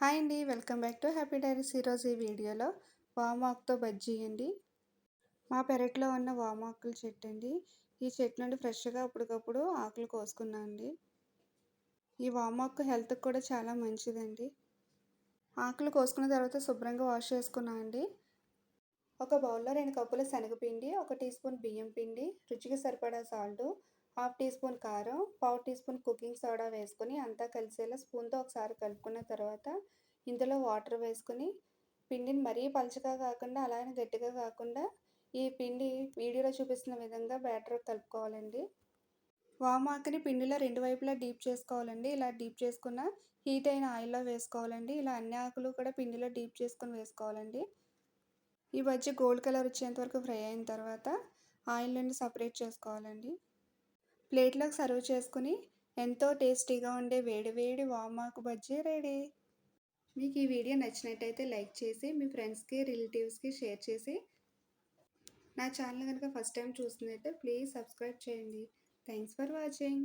Hi అండి. Welcome back to happy diaries. ఈరోజు ఈ వీడియోలో వామాకుతో బజ్జీ అండి. మా పెరట్లో ఉన్న వామాకుల చెట్టు అండి. ఈ చెట్టు నుండి ఫ్రెష్గా అప్పటికప్పుడు ఆకులు కోసుకున్నా అండి. ఈ వామాకు హెల్త్కి కూడా చాలా మంచిదండి. ఆకులు కోసుకున్న తర్వాత శుభ్రంగా వాష్ చేసుకున్నా అండి. ఒక బౌల్లో 2 కప్పుల శనగపిండి, 1 టీ స్పూన్ బియ్యం పిండి, రుచికి సరిపడా సాల్టు, హాఫ్ టీ స్పూన్ కారం, పావు టీ స్పూన్ కుకింగ్ సోడా వేసుకొని అంతా కలిసేలా స్పూన్తో ఒకసారి కలుపుకున్న తర్వాత ఇందులో వాటర్ వేసుకొని పిండిని మరీ పలచగా కాకుండా అలానే గట్టిగా కాకుండా ఈ పిండి వీడియోలో చూపిస్తున్న విధంగా బ్యాటర్ కలుపుకోవాలండి. వామాకుని పిండిలో 2 వైపులా డీప్ చేసుకోవాలండి. ఇలా డీప్ చేసుకున్న హీట్ అయిన ఆయిల్లో వేసుకోవాలండి. ఇలా అన్ని ఆకులు కూడా పిండిలో డీప్ చేసుకొని వేసుకోవాలండి. ఈ బజ్జీ గోల్డ్ కలర్ వచ్చేంత వరకు ఫ్రై అయిన తర్వాత ఆయిల్ నుండి సపరేట్ చేసుకోవాలండి. ప్లేట్లోకి సర్వ్ చేసుకుని ఎంతో టేస్టీగా ఉండే వేడి వేడి వామాకు బజ్జీ రెడీ. మీకు ఈ వీడియో నచ్చినట్టయితే లైక్ చేసి మీ ఫ్రెండ్స్కి రిలేటివ్స్కి షేర్ చేసి నా ఛానల్ కనుక ఫస్ట్ టైం చూస్తున్నట్టయితే ప్లీజ్ సబ్స్క్రైబ్ చేయండి. Thanks for watching.